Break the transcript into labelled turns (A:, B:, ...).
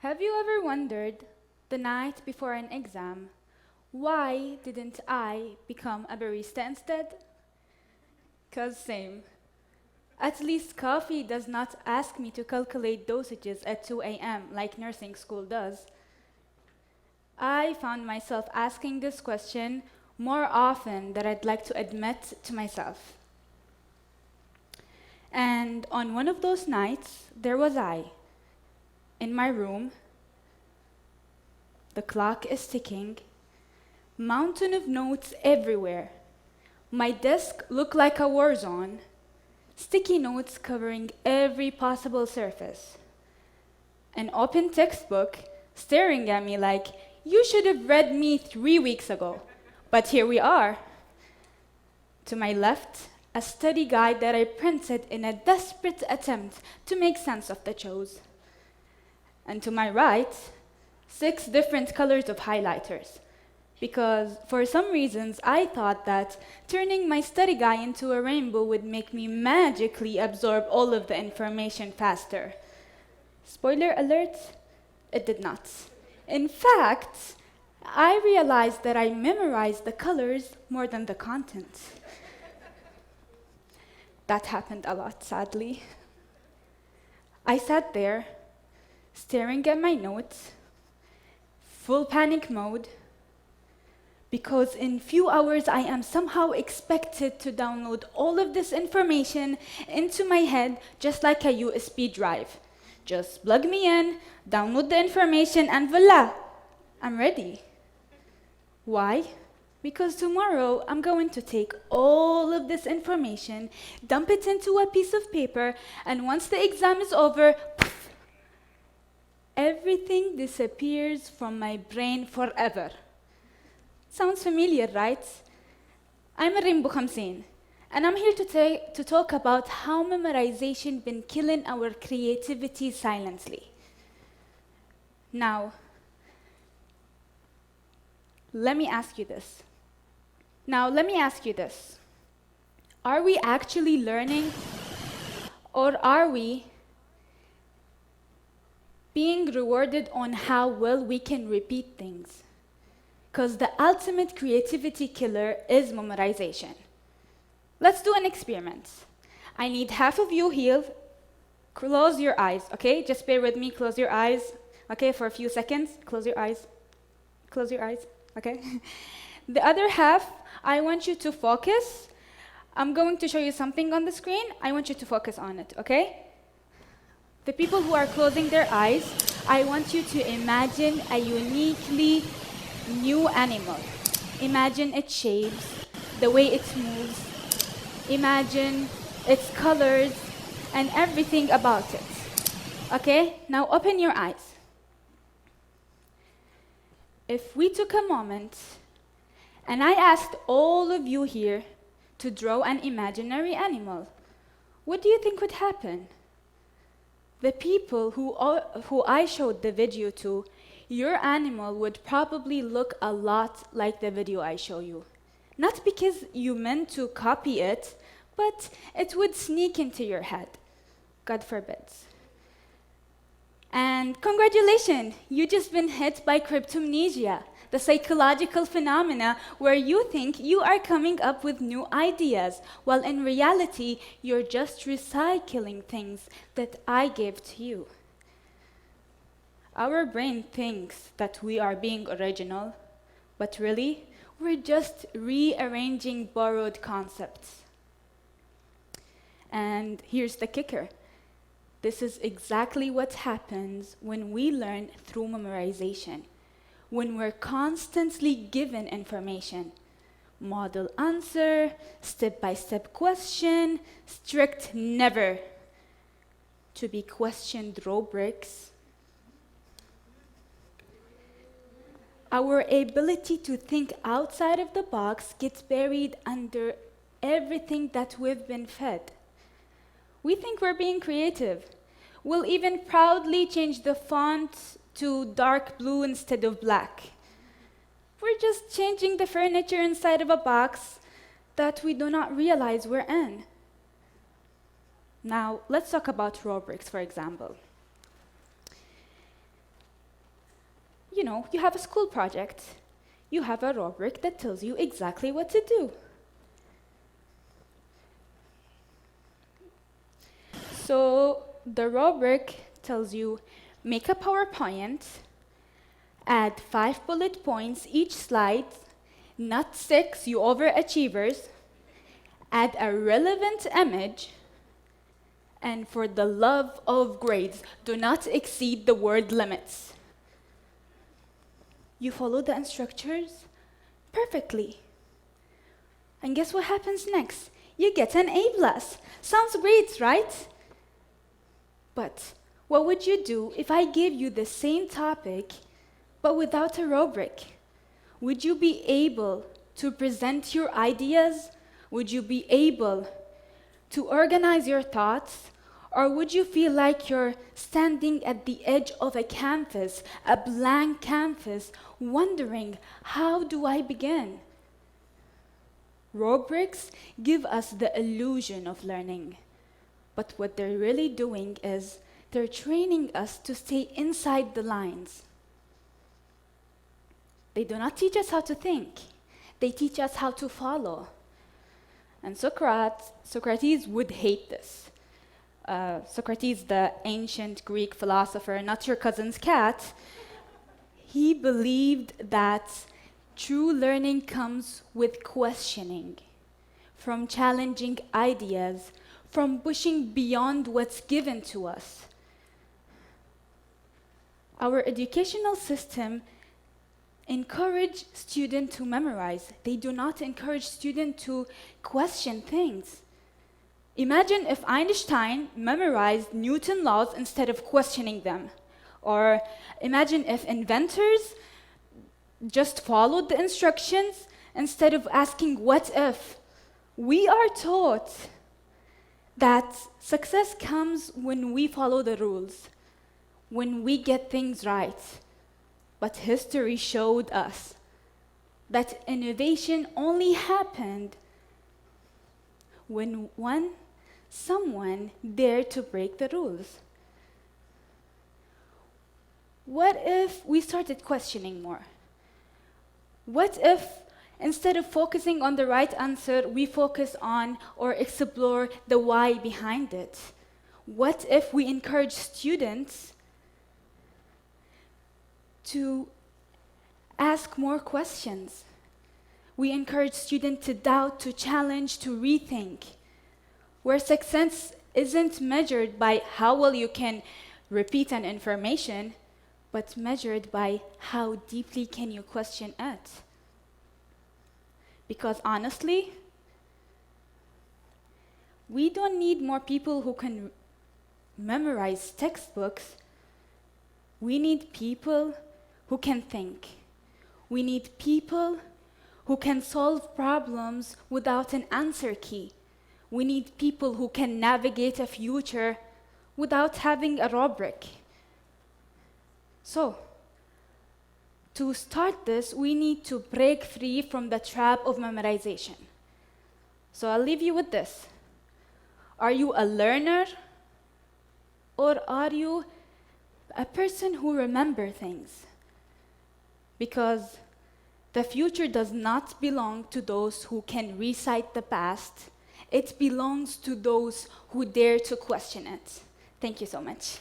A: Have you ever wondered, the night before an exam, why didn't I become a barista instead? 'Cause same. At least coffee does not ask me to calculate dosages at 2 a.m. like nursing school does. I found myself asking this question more often than I'd like to admit to myself. And on one of those nights, there was I, in my room. The clock is ticking, mountain of notes everywhere. My desk looked like a war zone, sticky notes covering every possible surface. An open textbook staring at me like, you should have read me 3 weeks ago, but here we are. To my left, a study guide that I printed in a desperate attempt to make sense of the chose. And to my right, 6 different colors of highlighters, because for some reasons I thought that turning my study guide into a rainbow would make me magically absorb all of the information faster. Spoiler alert, it did not. In fact, I realized that I memorized the colors more than the content. That happened a lot, sadly. I sat there, staring at my notes, full panic mode, because in few hours I am somehow expected to download all of this information into my head just like a USB drive. Just plug me in, download the information, and voila, I'm ready. Why? Because tomorrow I'm going to take all of this information, dump it into a piece of paper, and once the exam is over, poof, everything disappears from my brain forever. Sounds familiar, right? I'm Alreem Bukhamseen, and I'm here to talk about how memorization been killing our creativity silently. Now, let me ask you this. Are we actually learning, or are we being rewarded on how well we can repeat things? Because the ultimate creativity killer is memorization. Let's do an experiment. I need half of you here. Close your eyes, okay? Just bear with me, close your eyes, okay, for a few seconds. Close your eyes, okay? The other half, I want you to focus. I'm going to show you something on the screen. I want you to focus on it, okay? The people who are closing their eyes, I want you to imagine a uniquely new animal. Imagine its shapes, the way it moves. Imagine its colors and everything about it. Okay, now open your eyes. If we took a moment and I asked all of you here to draw an imaginary animal, what do you think would happen? The people who I showed the video to, your animal would probably look a lot like the video I show you. Not because you meant to copy it, but it would sneak into your head. God forbid. And congratulations, you just been hit by cryptomnesia, the psychological phenomena where you think you are coming up with new ideas, while in reality, you're just recycling things that I gave to you. Our brain thinks that we are being original, but really, we're just rearranging borrowed concepts. And here's the kicker. This is exactly what happens when we learn through memorization, when we're constantly given information. Model answer, step-by-step question, strict never to be questioned rubrics. Our ability to think outside of the box gets buried under everything that we've been fed. We think we're being creative. We'll even proudly change the font to dark blue instead of black. We're just changing the furniture inside of a box that we do not realize we're in. Now, let's talk about rubrics, for example. you have a school project. You have a rubric that tells you exactly what to do. So the rubric tells you, make a PowerPoint, add 5 bullet points each slide, not 6, you overachievers, add a relevant image, and for the love of grades, do not exceed the word limits. You follow the instructions perfectly. And guess what happens next? You get an A+. Sounds great, right? But what would you do if I gave you the same topic, but without a rubric? Would you be able to present your ideas? Would you be able to organize your thoughts? Or would you feel like you're standing at the edge of a canvas, a blank canvas, wondering, how do I begin? Rubrics give us the illusion of learning. But what they're really doing is they're training us to stay inside the lines. They do not teach us how to think. They teach us how to follow. And Socrates would hate this. Socrates, the ancient Greek philosopher, not your cousin's cat, he believed that true learning comes with questioning, from challenging ideas, from pushing beyond what's given to us. Our educational system encourages students to memorize. They do not encourage students to question things. Imagine if Einstein memorized Newton's laws instead of questioning them. Or imagine if inventors just followed the instructions instead of asking what if. We are taught that success comes when we follow the rules, when we get things right. But history showed us that innovation only happened when someone dared to break the rules. What if we started questioning more? What if instead of focusing on the right answer, we focus on or explore the why behind it? What if we encourage students to ask more questions? We encourage students to doubt, to challenge, to rethink. Where success isn't measured by how well you can repeat an information, but measured by how deeply can you question it. Because honestly, we don't need more people who can memorize textbooks. We need people who can think. We need people who can solve problems without an answer key. We need people who can navigate a future without having a rubric. So, to start this, we need to break free from the trap of memorization. So I'll leave you with this. Are you a learner, or are you a person who remembers things? Because the future does not belong to those who can recite the past. It belongs to those who dare to question it. Thank you so much.